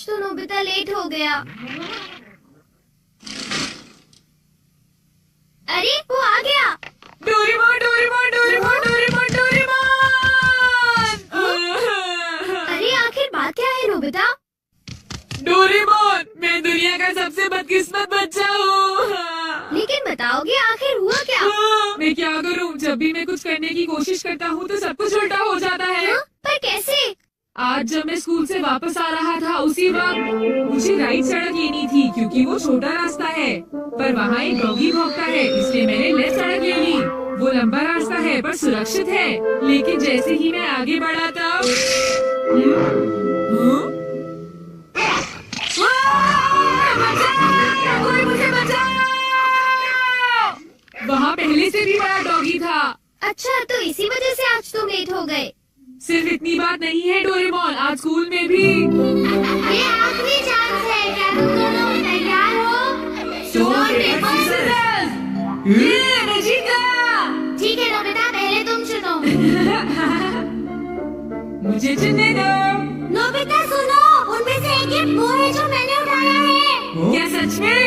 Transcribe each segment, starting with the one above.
आज तो Nobita late हो गया। अरे वो आ गया। Doraemon Doraemon Doraemon Doraemon Doraemon. अरे आखिर बात क्या है नोबिता? डोरेमोन, मैं दुनिया का सबसे बदकिस्मत बच्चा हूँ। लेकिन बताओगे आखिर हुआ क्या? मैं क्या करूँ? जब भी मैं कुछ करने की कोशिश करता हूँ तो सब कुछ उल्टा हो जाता है। पर कैसे? आज जब मैं स्कूल से वापस आ रहा था उसी वक्त मुझे राइट सड़क लेनी थी क्योंकि वो छोटा रास्ता है, पर वहाँ एक डॉगी भौंकता है, इसलिए मैंने लेफ्ट सड़क ले ली। वो लंबा रास्ता है पर सुरक्षित है, लेकिन जैसे ही मैं आगे बढ़ा तब कोई मुझे बचाओ! वहाँ पहले से भी बड़ा डॉगी था। अच्छा, तो इसी वजह से आज तुम लेट हो गए। सिर्फ इतनी बात नहीं है डोरेमोन, आज स्कूल में भी ये आखिरी चांस है। क्या तुम दोनों तैयार हो? ये मैं जीत गया। ठीक है नोबिता, पहले तुम चुनो। मुझे चुनने दो। नोबिता सुनो, उनमें से एक गिफ्ट वो है जो मैंने उठाया है। क्या सच में?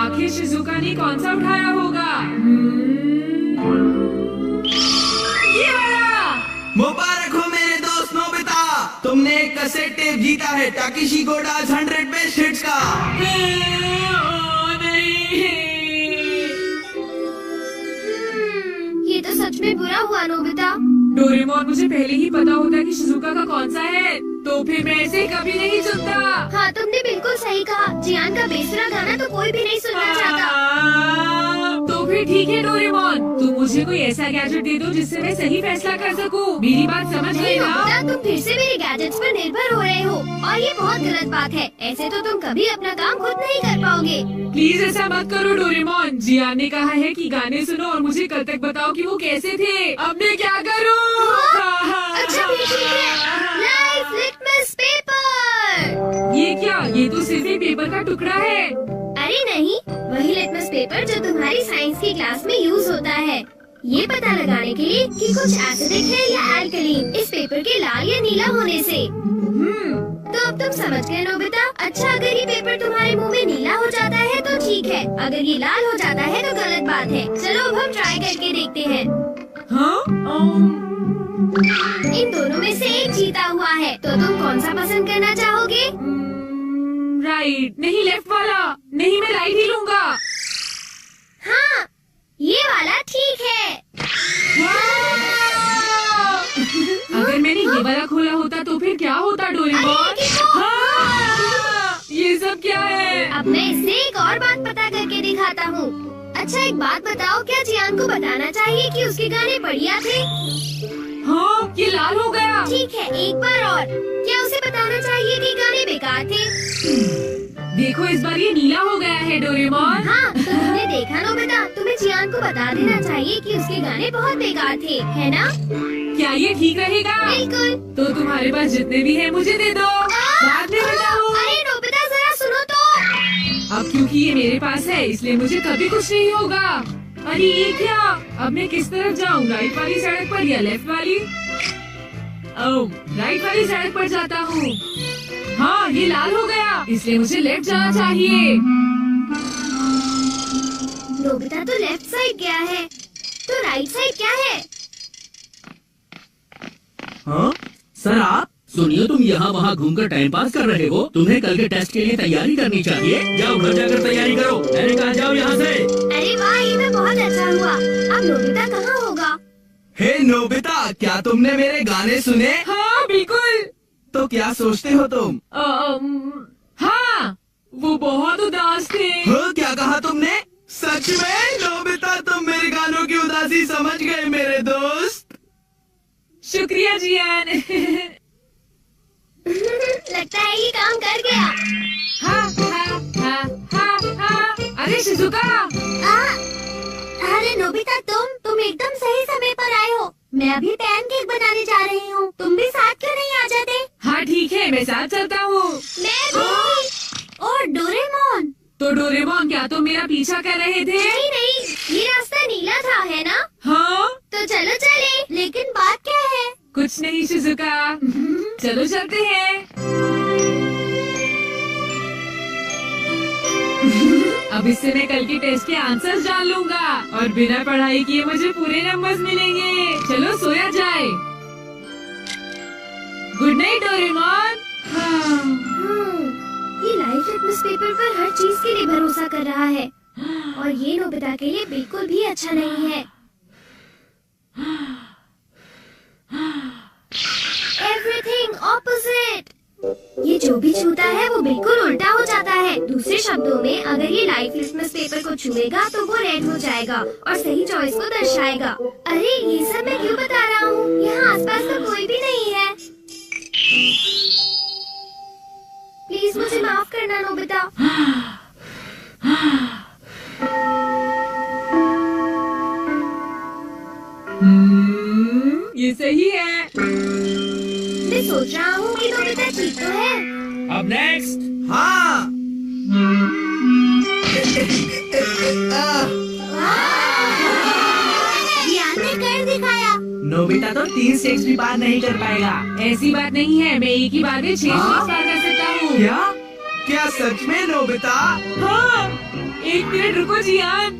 आखिर शिजुका ने कौन सा उठाया होगा? ये वाला। मुबारक हो मेरे दोस्त नोबिता, तुमने एक कैसेट टेप जीता है टाकेशी गोडास 100 बेस्ट हिट्स का। ये तो सच में बुरा हुआ नोबिता। डोरेमोन, मुझे पहले ही पता होता कि शिजुका का कौन सा है तो फिर मैं ऐसे कभी नहीं चुनता। हाँ, तुमने बिल्कुल सही कहा। जियान का बेसुरा गाना तो कोई भी नहीं सुनना चाहता। तो फिर ठीक है डोरेमोन, तुम मुझे कोई ऐसा गैजेट दे दो जिससे मैं सही फैसला कर सकूं। मेरी बात समझ गई ना? नोबिता, तुम फिर से मेरे गैजेट्स पर निर्भर हो रहे हो और ये बहुत गलत बात है। ऐसे तो तुम कभी अपना काम खुद नहीं कर पाओगे। प्लीज ऐसा मत करो डोरेमोन। जियान ने कहा है कि गाने सुनो और मुझे कल तक बताओ कि वो कैसे थे। अब मैं क्या करूं? अच्छा भी ठीक है। Life litmus paper. ये क्या? ये तो सिर्फ एक पेपर का टुकड़ा है। अरे नहीं, वही लिटमस पेपर जो तुम्हारी साइंस की क्लास में यूज होता है, ये पता लगाने के लिए कि कुछ एसिडिक है या अल्कलीन इस पेपर के लाल या नीला होने से। तो अब तुम समझ गए नोबिता। अच्छा, अगर ये पेपर तुम्हारे मुंह में नीला हो जाता है तो ठीक है, अगर ये लाल हो जाता है तो गलत बात है। चलो अब हम ट्राई करके देखते हैं। इन दोनों में से एक जीता हुआ है, तो तुम कौन सा पसंद करना चाहोगे? राइट। नहीं, लेफ्ट वाला। नहीं, मैं राइट ही लूंगा। हाँ, ये वाला ठीक है। अगर मैंने ये वाला खोला होता तो फिर क्या होता डोरेमोन? ये सब क्या है? अब मैं इससे एक और बात पता करके दिखाता हूँ। अच्छा, एक बात बताओ, क्या जियान को बताना चाहिए कि उसके गाने बढ़िया थे? हाँ, ये लाल हो गया। ठीक है, एक बार और। क्या उसे बताना चाहिए कि गाने बेकार थे? देखो, इस बार ये नीला हो गया है डोरेमोन। हाँ, तो तुमने देखा नोबिता, तुम्हें जियान को बता देना चाहिए कि उसके गाने बहुत बेकार थे, है ना? क्या ये ठीक रहेगा? बिल्कुल। तो तुम्हारे पास जितने भी हैं मुझे दे दो। बाद में बताओ। अरे नोबिता, जरा सुनो तो। अब क्योंकि ये मेरे पास है इसलिए मुझे कभी कुछ नहीं होगा। अरे ये क्या? अब मैं किस तरफ जाऊँ? राइट वाली सड़क पर या लेफ्ट वाली? ओह, राइट वाली सड़क पर जाता हूँ। हाँ, ये लाल हो गया, इसलिए मुझे लेफ्ट जाना चाहिए। नोबिता तो लेफ्ट साइड गया है, तो राइट साइड क्या है? हाँ सर, आप सुनिए, तुम यहाँ वहाँ घूमकर टाइम पास कर रहे हो। तुम्हें कल के टेस्ट के लिए तैयारी करनी चाहिए। जाओ घर जाकर तैयारी करो। मैंने कहा जाओ यहाँ से। अरे वाह, ये तो बहुत अच्छा हुआ। अब नोबिता कहाँ होगा? हे नोबिता, क्या तुमने मेरे गाने सुने? हाँ बिल्कुल। तो क्या सोचते हो तुम? हाँ, वो बहुत उदास थे। हाँ, क्या कहा तुमने? सच में नोबिता, तुम मेरे गानों की उदासी समझ गए मेरे दोस्त। शुक्रिया जियान। लगता है ये काम कर गया। हाँ, हाँ, हाँ, हाँ, हाँ। अरे शिजुका। अरे नोबिता, तुम एकदम सही समय पर आए हो। मैं अभी पैनकेक बनाने जा रही हूँ। तुम भी साथ क्यों नहीं आ जाते? हाँ ठीक है, मैं साथ चलता हूँ। मैं भी। और डोरेमोन। तो डोरेमोन, क्या तुम मेरा पीछा कर रहे थे? नहीं नहीं, ये रास्ता नीला था, है ना? हाँ। तो चलो चले। लेकिन बात क्या है? कुछ नहीं शिजुका, चलो चलते हैं। अब इससे मैं कल के टेस्ट के आंसर्स जान लूंगा और बिना पढ़ाई किए मुझे पूरे नंबर्स मिलेंगे। चलो सोया जाए। Good night Doraemon. ये लाइफ लिटमस पेपर पर हर चीज के लिए भरोसा कर रहा है और ये नोबिता के लिए बिल्कुल भी अच्छा नहीं है। Everything opposite. ये जो भी छूता है वो बिल्कुल उल्टा हो जाता है। दूसरे शब्दों में अगर ये लाइफ लिटमस पेपर को छुएगा तो वो रेड हो जाएगा और सही चॉइस को दर्शाएगा। अरे ये सब मैं क्यों बता रहा हूँ? यहाँ आसपास तो कोई भी नहीं है। प्लीज मुझे माफ करना नोबिता। ये सही है। मैं सोच रहा हूँ कि नोबिता ठीक तो है। अब नेक्स्ट। हाँ। जियान ने कर दिखाया। नोबिता तो 3 स्टेप्स भी पार नहीं कर पाएगा। ऐसी बात नहीं है, मैं एक ही बार में 6 स्टेप्स पार कर सकता हूँ। क्या? क्या सच में नोबिता? हाँ, 1 मिनट रुको जियान।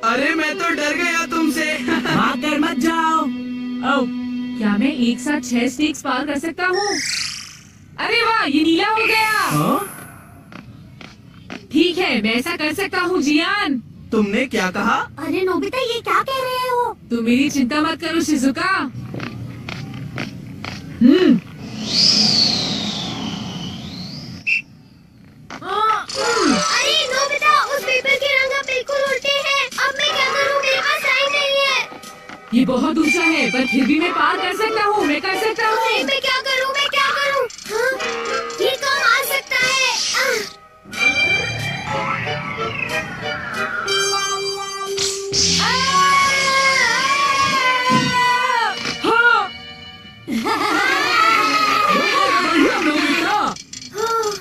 अरे मैं तो डर गया तुमसे। भाग कर मत जाओ। ओह, क्या मैं एक साथ 6 स्टेप्स पार कर सकता हूँ? अरे वाह, ये नीला हो गया। हाँ? ठीक है, मैं ऐसा कर सकता हूँ जियान। तुमने क्या कहा? अरे नोबिता ये क्या कह रहे हो? तुम मेरी चिंता मत करो शिजुका। अरे नोबिता उस पेपर के रंग अब बिल्कुल उल्टे हैं। अब मैं क्या करूँ? मेरे पास टाइम नहीं है। ये बहुत ऊंचा है पर फिर भी मैं पार कर सकता हूँ। मैं कर सकता अरे हूँ। मैं क्या करूँ? मैं क्या करूँ? हाँ? ये काम आ सकता है। हाँ,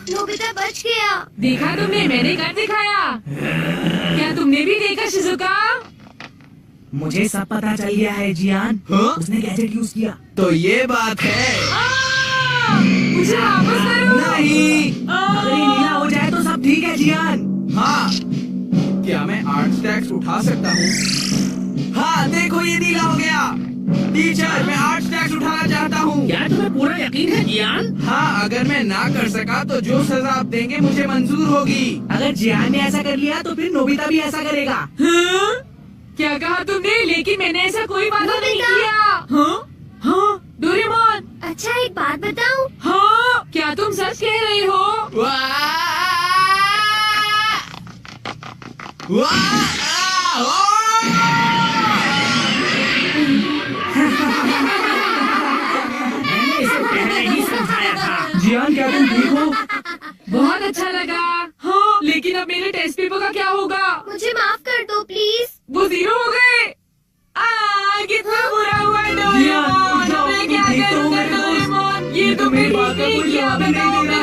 नोबिता बच गया। देखा तुमने, मैंने कर दिखाया। क्या तुमने भी देखा शिजुका? मुझे सब पता चल गया है जियान। हाँ? उसने गैजेट यूज किया। तो ये बात है। मुझे वापस करो। नहीं। अगर ये नीला हो जाए तो सब ठीक है जियान। हाँ। क्या मैं 8 स्टैक्स उठा सकता हूँ? हाँ देखो ये नीला हो गया। टीचर मैं 8 स्टैक्स उठाना चाहता हूँ। क्या तुम्हें पूरा यकीन है जियान? हाँ अगर मैं ना कर सका तो जो सजा आप देंगे मुझे मंजूर होगी। अगर जियान ने ऐसा कर लिया तो फिर नोबिता भी ऐसा करेगा। हाँ? क्या कहा तुमने? लेकिन मैंने ऐसा कोई वादा नहीं नोबिता! किया। हाँ? हाँ? डोरेमोन! अच्छा एक बात बताऊं? हाँ? क्या तुम सच कह रही हो? वाह! वाह! मैंने इसे पहले ही समझाया था। जियान क्या तुम ठीक हो? बहुत अच्छा लगा। हाँ, लेकिन अब मेरे टेस्ट पेपर का क्या होगा? मुझे माफ कर दो प्लीज। वो 0 हो गए। कितना बुरा हुआ डोरेमोन। जियान, अब मैं क्या ठीक तो हो करूँगा मेरे दोस्त। डोरेमोन? ये तो मेरी मैं बात ठीक का नहीं कोई किया, जवाब ही नहीं बताओ दे मैं